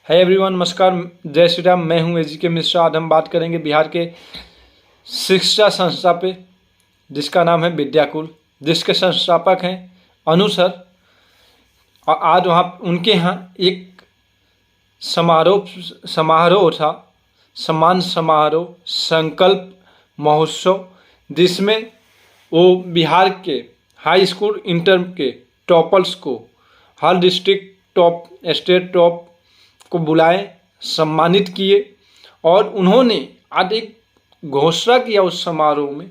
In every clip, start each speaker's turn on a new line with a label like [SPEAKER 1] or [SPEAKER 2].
[SPEAKER 1] है एवरीवन, नमस्कार, जय श्री राम। मैं हूं एजी के मिश्रा। आज हम बात करेंगे बिहार के शिक्षा संस्था पे, जिसका नाम है विद्याकुल, जिसके संस्थापक हैं अनु सर। और आज वहाँ उनके यहाँ एक समारोह था, सम्मान समारोह, संकल्प महोत्सव, जिसमें वो बिहार के हाई स्कूल इंटर के टॉपर्स को, हर डिस्ट्रिक्ट टॉप, स्टेट टॉप को बुलाए, सम्मानित किए। और उन्होंने आज एक घोषणा किया उस समारोह में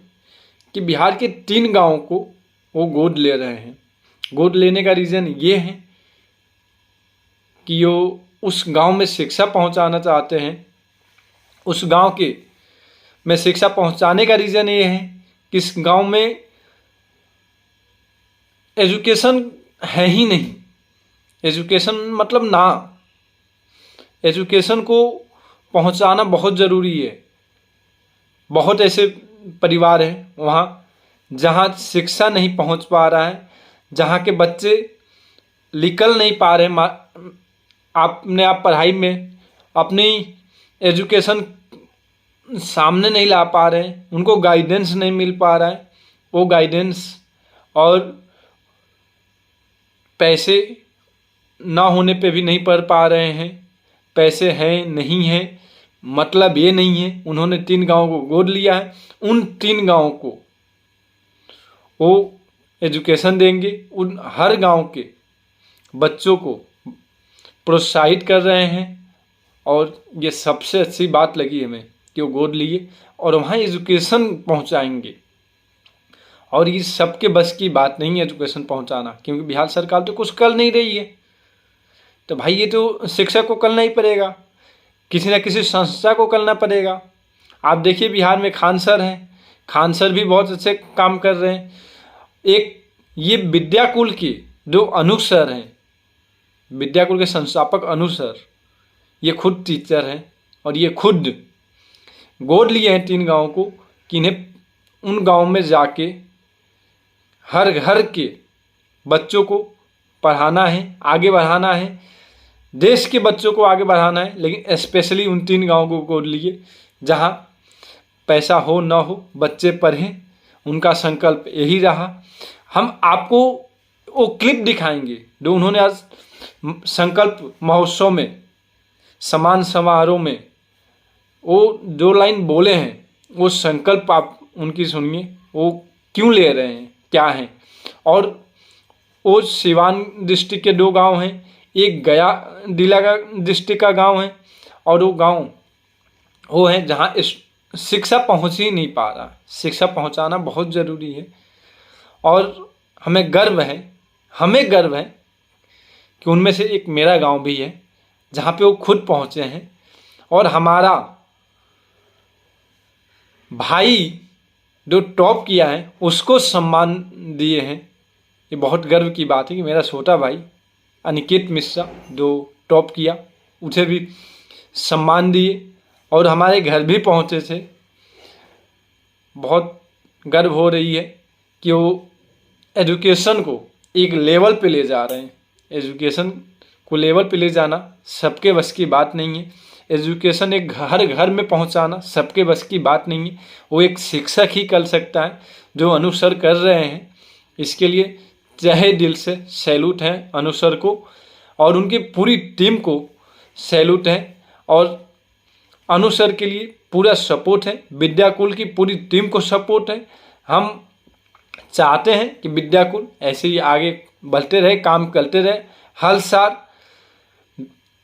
[SPEAKER 1] कि बिहार के 3 गांवों को वो गोद ले रहे हैं। गोद लेने का रीज़न ये है कि वो उस गांव में शिक्षा पहुंचाना चाहते हैं। उस गांव के में शिक्षा पहुंचाने का रीज़न ये है कि इस गांव में एजुकेशन है ही नहीं। एजुकेशन मतलब ना, एजुकेशन को पहुंचाना बहुत ज़रूरी है। बहुत ऐसे परिवार हैं वहाँ जहाँ शिक्षा नहीं पहुंच पा रहा है, जहाँ के बच्चे निकल नहीं पा रहे, आप पढ़ाई में अपनी एजुकेशन सामने नहीं ला पा रहे हैं, उनको गाइडेंस नहीं मिल पा रहा है। वो गाइडेंस और पैसे ना होने पे भी नहीं पढ़ पा रहे हैं। पैसे हैं नहीं हैं मतलब ये नहीं है। उन्होंने 3 गाँव को गोद लिया है। उन 3 गाँव को वो एजुकेशन देंगे। उन हर गांव के बच्चों को प्रोत्साहित कर रहे हैं। और ये सबसे अच्छी बात लगी हमें कि वो गोद लिए और वहाँ एजुकेशन पहुँचाएंगे। और ये सबके बस की बात नहीं है एजुकेशन पहुँचाना, क्योंकि बिहार सरकार तो कुछ कर नहीं रही है। तो भाई ये तो शिक्षा को करना ही पड़ेगा, किसी न किसी संस्था को करना पड़ेगा। आप देखिए बिहार में खान सर हैं, खान सर भी बहुत अच्छे काम कर रहे हैं। एक ये विद्याकुल के जो अनु सर हैं, विद्याकुल के संस्थापक अनु सर, ये खुद टीचर हैं और ये खुद गोद लिए हैं 3 गाँव को कि इन्हें उन गाँव में जाके हर घर के बच्चों को पढ़ाना है, आगे बढ़ाना है, देश के बच्चों को आगे बढ़ाना है। लेकिन स्पेशली उन 3 गाँव को गोद लिए जहाँ पैसा हो ना हो बच्चे पढ़ें। उनका संकल्प यही रहा। हम आपको वो क्लिप दिखाएंगे जो उन्होंने आज संकल्प महोत्सव में, सम्मान समारोह में वो जो लाइन बोले हैं, वो संकल्प आप उनकी सुनिए। वो क्यों ले रहे हैं, क्या हैं। और वो सिवान डिस्ट्रिक्ट के 2 गांव हैं, एक गया जिला का डिस्ट्रिक्ट का गांव है, और वो गांव वो है जहां शिक्षा पहुंच ही नहीं पा रहा। शिक्षा पहुंचाना बहुत ज़रूरी है। और हमें गर्व है कि उनमें से एक मेरा गांव भी है जहां पे वो खुद पहुंचे हैं। और हमारा भाई जो टॉप किया है उसको सम्मान दिए हैं। ये बहुत गर्व की बात है कि मेरा छोटा भाई अनिकेत मिश्रा जो टॉप किया, उसे भी सम्मान दिए और हमारे घर भी पहुँचे थे। बहुत गर्व हो रही है कि वो एजुकेशन को एक लेवल पे ले जा रहे हैं। एजुकेशन को लेवल पे ले जाना सबके बस की बात नहीं है। एजुकेशन एक हर घर में पहुंचाना सबके बस की बात नहीं है। वो एक शिक्षक ही कर सकता है जो अनुसर कर रहे हैं। इसके लिए तहे दिल से सैल्यूट है अनुसर को और उनकी पूरी टीम को सैल्यूट है। और अनुसर के लिए पूरा सपोर्ट है, विद्याकुल की पूरी टीम को सपोर्ट है। हम चाहते हैं कि विद्याकुल ऐसे ही आगे बढ़ते रहे, काम करते रहे, हर साल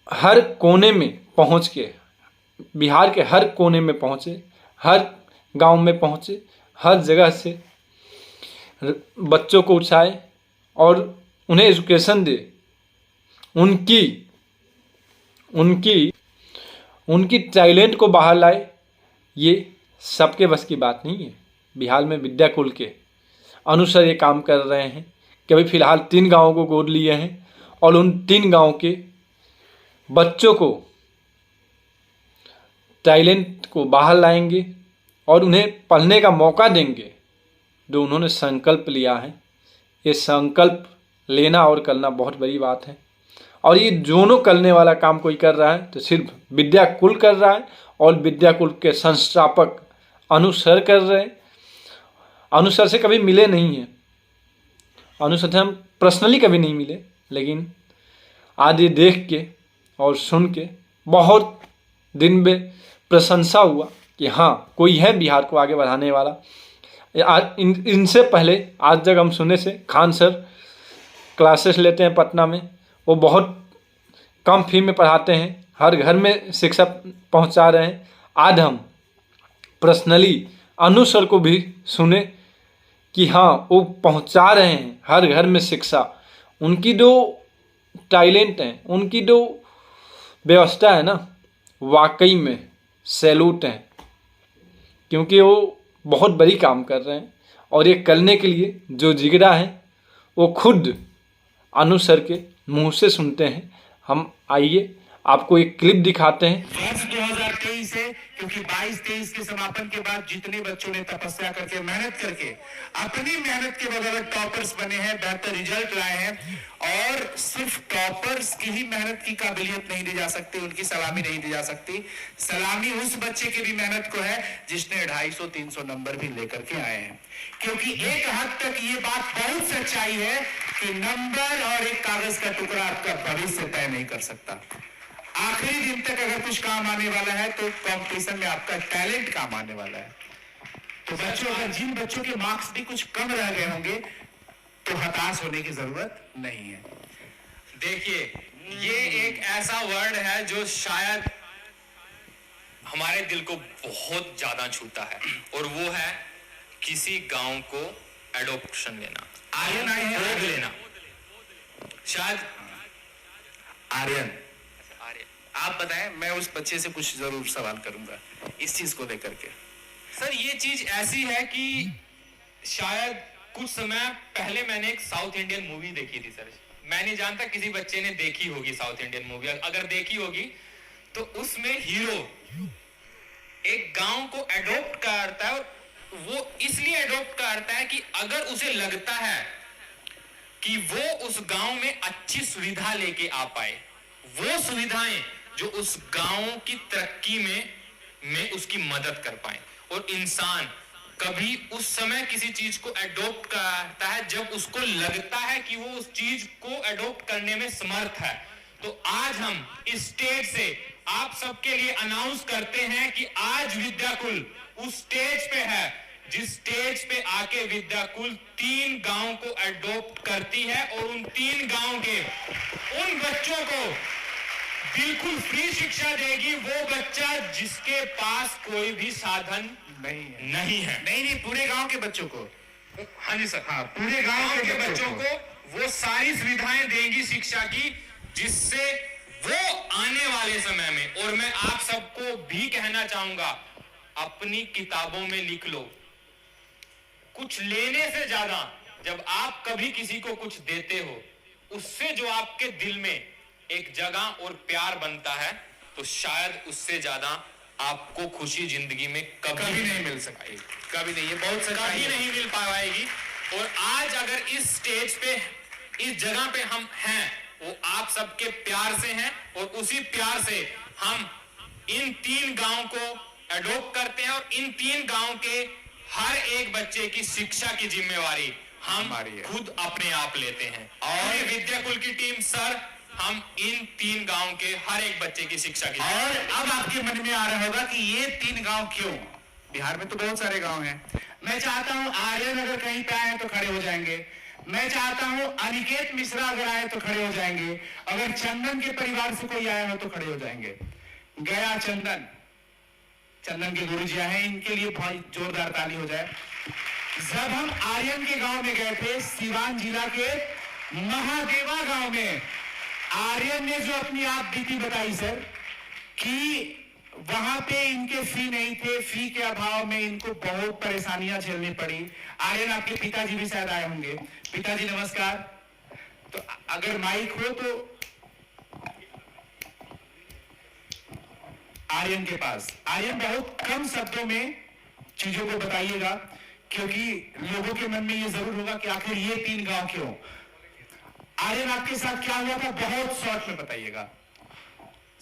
[SPEAKER 1] हर कोने में पहुंच के, बिहार के हर कोने में पहुंचे, हर गांव में पहुंचे, हर जगह से बच्चों को उठाए और उन्हें एजुकेशन दे। उनकी टैलेंट को बाहर लाए। ये सबके बस की बात नहीं है। बिहार में विद्याकुल के अनुसार ये काम कर रहे हैं कि अभी फ़िलहाल 3 गाँवों को गोद लिए हैं और उन 3 गाँव के बच्चों को टैलेंट को बाहर लाएंगे और उन्हें पढ़ने का मौका देंगे जो उन्होंने संकल्प लिया है। ये संकल्प लेना और करना बहुत बड़ी बात है। और ये दोनों करने वाला काम कोई कर रहा है तो सिर्फ विद्याकुल कर रहा है, और विद्याकुल के संस्थापक अनुसर कर रहे हैं। अनुसर से कभी मिले नहीं हैं, अनुसर से हम पर्सनली कभी नहीं मिले, लेकिन आज ये देख के और सुन के बहुत दिन में प्रशंसा हुआ कि हाँ, कोई है बिहार को आगे बढ़ाने वाला। इनसे पहले आज तक हम सुने से खान सर क्लासेस लेते हैं पटना में, वो बहुत कम फी में पढ़ाते हैं, हर घर में शिक्षा पहुंचा रहे हैं। आज हम पर्सनली अनु सर को भी सुने कि हाँ, वो पहुंचा रहे हैं हर घर में शिक्षा। उनकी जो टैलेंट है, उनकी जो व्यवस्था है ना, वाकई में सैल्यूट है, क्योंकि वो बहुत बड़ी काम कर रहे हैं। और ये करने के लिए जो जिगरा है वो खुद अनु सर के मुंह से सुनते हैं। हम आइए आपको एक क्लिप दिखाते हैं।
[SPEAKER 2] वर्ष 2023 है, क्योंकि 22-23 के समापन के बाद जितने बच्चों ने तपस्या करके मेहनत करके अपनी मेहनत के बदौलत टॉपर्स बने हैं, बेहतर रिजल्ट लाए हैं, और सिर्फ टॉपर्स की ही मेहनत की काबिलियत नहीं दी जा सकती, उनकी सलामी नहीं दी जा सकती। सलामी उस बच्चे की भी मेहनत को है जिसने 250-300 नंबर भी लेकर के आए हैं। क्योंकि एक हद तक ये बात बहुत सच्चाई है कि नंबर और एक कागज का टुकड़ा आपका भविष्य तय नहीं कर सकता। आखिरी दिन तक अगर कुछ काम आने वाला है तो कंपटीशन में आपका टैलेंट काम आने वाला है। तो बच्चों, अगर जिन बच्चों के मार्क्स भी कुछ कम रह गए होंगे तो हताश होने की जरूरत नहीं है।
[SPEAKER 3] देखिए, ये एक ऐसा वर्ड है जो शायद हमारे दिल को बहुत ज्यादा छूता है, और वो है किसी गांव को एडॉप्शन लेना, गोद लेना। शायद
[SPEAKER 2] आर्यन, आप बताएं, मैं उस बच्चे से कुछ जरूर सवाल करूंगा इस चीज को लेकर के।
[SPEAKER 3] सर, ये चीज ऐसी है कि शायद कुछ समय पहले मैंने एक साउथ इंडियन मूवी देखी थी सर। मैं नहीं जानता किसी बच्चे ने देखी होगी साउथ इंडियन मूवी, अगर देखी होगी तो उसमें हीरो एक गांव को एडॉप्ट करता है, और वो इसलिए एडॉप्ट करता है कि अगर उसे लगता है कि वो उस गांव में अच्छी सुविधा लेके आ पाए, वो सुविधाएं जो उस गांव की तरक्की में उसकी मदद कर पाए। और इंसान कभी उस समय किसी चीज को एडॉप्ट करता है जब उसको लगता है कि वो उस चीज को एडॉप्ट करने में समर्थ है। तो आज हम इस स्टेज से आप सबके लिए अनाउंस करते हैं कि आज विद्याकुल उस स्टेज पे है जिस स्टेज पे आके विद्याकुल 3 गांव को एडॉप्ट करती है, और उन 3 गांव के उन बच्चों को बिल्कुल फ्री शिक्षा देगी। वो बच्चा जिसके पास कोई भी साधन नहीं है।
[SPEAKER 2] नहीं, पूरे गांव के बच्चों को।
[SPEAKER 3] हाँ जी सर,
[SPEAKER 2] हाँ, पूरे गांव के
[SPEAKER 3] बच्चों को वो सारी सुविधाएं देंगी शिक्षा की, जिससे वो आने वाले समय में, और मैं आप सबको भी कहना चाहूंगा, अपनी किताबों में लिख लो, कुछ लेने से ज्यादा जब आप कभी किसी को कुछ देते हो, उससे जो आपके दिल में एक जगह और प्यार बनता है, तो शायद उससे ज्यादा आपको खुशी जिंदगी में कभी नहीं मिल सकती।
[SPEAKER 2] कभी नहीं, ये बहुत
[SPEAKER 3] कभी नहीं मिल पाएगी। और आज अगर इस स्टेज पे, इस जगह पे हम हैं, वो आप सबके प्यार से हैं, और उसी प्यार से हम इन 3 गांव को एडॉप्ट करते हैं, और इन 3 गांव के हर एक बच्चे की शिक्षा की जिम्मेवारी हम खुद अपने आप लेते हैं। और विद्याकुल की टीम सर, हम इन 3 गांव के हर एक बच्चे की शिक्षा की।
[SPEAKER 2] और अब आपके मन में आ रहा होगा कि ये 3 गांव क्यों? बिहार में तो बहुत सारे गांव हैं। मैं चाहता हूं आर्यन अगर कहीं पे आए तो खड़े हो जाएंगे, मैं चाहता हूं अनिकेत मिश्रा अगर आए तो खड़े हो जाएंगे, अगर चंदन के परिवार से कोई आया हो तो खड़े हो जाएंगे। गया चंदन के गुरुजी हैं, इनके लिए बहुत जोरदार ताली हो जाए। जब हम आर्यन के गांव में गए थे, सिवान जिला के महादेवा गांव में, आर्यन ने जो अपनी आप बीती बताई सर, कि वहां पे इनके फी नहीं थे, फी के अभाव में इनको बहुत परेशानियां झेलनी पड़ी। आर्यन, आपके पिताजी भी शायद आए होंगे। पिताजी नमस्कार। तो अगर माइक हो तो आर्यन के पास, आर्यन बहुत कम शब्दों में चीजों को बताइएगा, क्योंकि लोगों के मन में ये जरूर होगा कि आखिर ये 3 गांव क्यों। आर्यन आपके साथ क्या हुआ था, बहुत शॉर्ट में बताइएगा।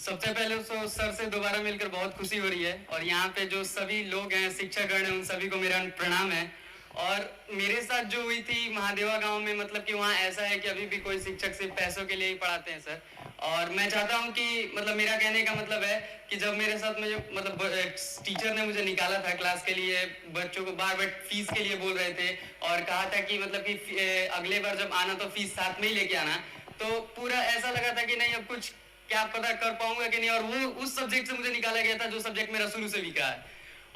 [SPEAKER 4] सबसे पहले तो सर से दोबारा मिलकर बहुत खुशी हो रही है, और यहाँ पे जो सभी लोग हैं, शिक्षकगण हैं, उन सभी को मेरा प्रणाम है। और मेरे साथ जो हुई थी महादेवा गांव में, मतलब कि वहाँ ऐसा है कि अभी भी कोई शिक्षक सिर्फ पैसों के लिए ही पढ़ाते हैं सर। और मैं चाहता हूँ कि मतलब मेरा कहने का मतलब है कि जब मेरे साथ में जो मतलब टीचर ने मुझे निकाला था क्लास के लिए, बच्चों को बार बार फीस के लिए बोल रहे थे और कहा था कि मतलब कि अगले बार जब आना तो फीस साथ में ही लेके आना, तो पूरा ऐसा लगा था कि नहीं अब कुछ क्या पता कर पाऊंगा कि नहीं। और वो उस सब्जेक्ट से मुझे निकाला गया था जो सब्जेक्ट मेरा शुरू से वीक है।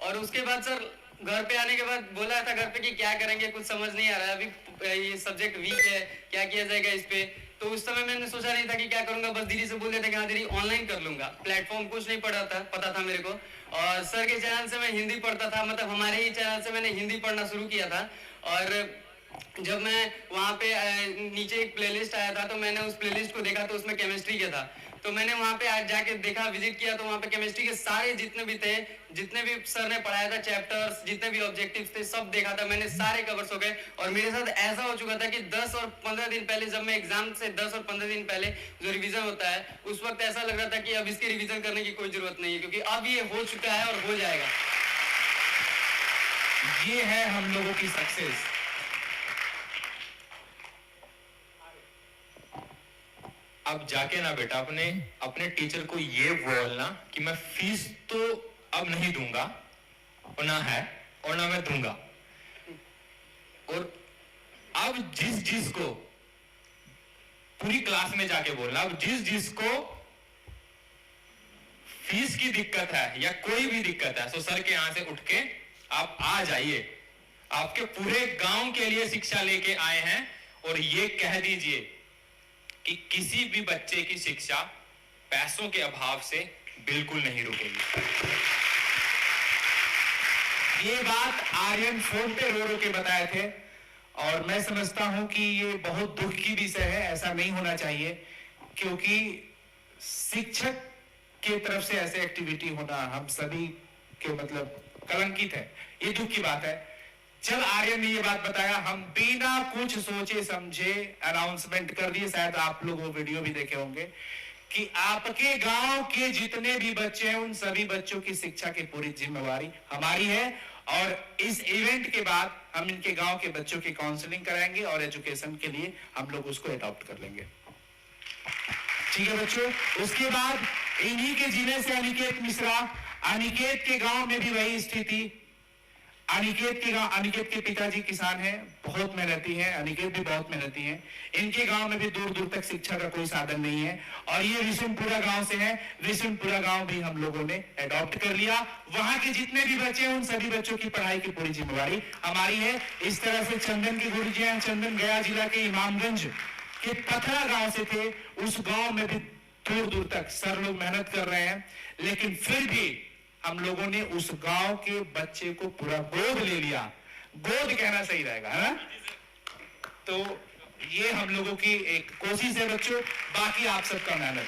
[SPEAKER 4] और उसके बाद सर घर पे आने के बाद बोला था घर पे कि क्या करेंगे, कुछ समझ नहीं आ रहा है, अभी ये सब्जेक्ट वीक है, क्या किया जाएगा इस पे। तो उस समय मैंने सोचा नहीं था कि क्या करूंगा, बस दीदी से बोल देते कि हाँ दीदी ऑनलाइन कर लूंगा। प्लेटफॉर्म कुछ नहीं पता था मेरे को। और सर के चैनल से मैं हिंदी पढ़ता था, मतलब हमारे ही चैनल से मैंने हिंदी पढ़ना शुरू किया था। और जब मैं वहाँ पे नीचे एक प्लेलिस्ट आया था, तो मैंने उस प्लेलिस्ट को देखा तो उसमें केमिस्ट्री का था। तो मैंने वहाँ पे आज जाके देखा, विजिट किया, तो वहाँ पे केमिस्ट्री के सारे जितने भी थे, जितने भी सर ने पढ़ाया था चैप्टर्स, जितने भी ऑब्जेक्टिव्स थे, सब देखा था मैंने, सारे कवर्स हो गए। और मेरे साथ ऐसा हो चुका था कि 10 और 15 दिन पहले, जब मैं एग्जाम से 10 और 15 दिन पहले जो रिवीजन होता है, उस वक्त ऐसा लग रहा था कि अब इसके रिवीजन करने की कोई जरूरत नहीं है, क्योंकि अब ये हो चुका है और हो जाएगा।
[SPEAKER 2] ये है हम लोगों की सक्सेस।
[SPEAKER 3] अब जाके ना बेटा अपने टीचर को ये बोलना कि मैं फीस तो अब नहीं दूंगा, और ना है और ना मैं दूंगा। और अब जिस को पूरी क्लास में जाके बोलना, अब जिस को फीस की दिक्कत है या कोई भी दिक्कत है, तो सर के यहां से उठ के आप आ जाइए। आपके पूरे गांव के लिए शिक्षा लेके आए हैं, और ये कह दीजिए कि किसी भी बच्चे की शिक्षा पैसों के अभाव से बिल्कुल नहीं रुकेगी।
[SPEAKER 2] ये बात आर्यन फोन पे रो के बताए थे, और मैं समझता हूं कि ये बहुत दुख की विषय है, ऐसा नहीं होना चाहिए, क्योंकि शिक्षक के तरफ से ऐसे एक्टिविटी होना हम सभी के मतलब कलंकित है, ये दुख की बात है। जब आर्यन ने ये बात बताया, हम बिना कुछ सोचे समझे अनाउंसमेंट कर दिए, शायद आप लोग वो वीडियो भी देखे होंगे, कि आपके गांव के जितने भी बच्चे हैं उन सभी बच्चों की शिक्षा की पूरी जिम्मेवारी हमारी है। और इस इवेंट के बाद हम इनके गांव के बच्चों की काउंसलिंग कराएंगे और एजुकेशन के लिए हम लोग उसको अडॉप्ट कर लेंगे। ठीक है बच्चों। उसके बाद इन्हीं के जिले से अनिकेत मिश्रा, अनिकेत के गांव में भी वही स्थिति। अनिकेत के पिताजी किसान हैं, बहुत मेहनती हैं, अनिकेत भी बहुत मेहनती हैं। इनके गांव में भी दूर दूर तक शिक्षा का कोई साधन नहीं है, और ये विशुनपुरा गांव से है। विशुनपुरा गांव भी हम लोगों ने अडॉप्ट कर लिया। वहां के जितने भी बच्चे हैं उन सभी बच्चों की पढ़ाई की पूरी जिम्मेवारी हमारी है। इस तरह से चंदन के गुरुजी हैं, चंदन गया जिला के इमामगंज के पथरा गांव से थे। उस गांव में भी दूर दूर तक सर लोग मेहनत कर रहे हैं, लेकिन फिर भी हम लोगों ने उस गांव के बच्चे को पूरा गोद ले लिया। गोद कहना सही रहेगा, है ना? तो ये हम लोगों की एक कोशिश है बच्चों, बाकी आप सबका मेहनत।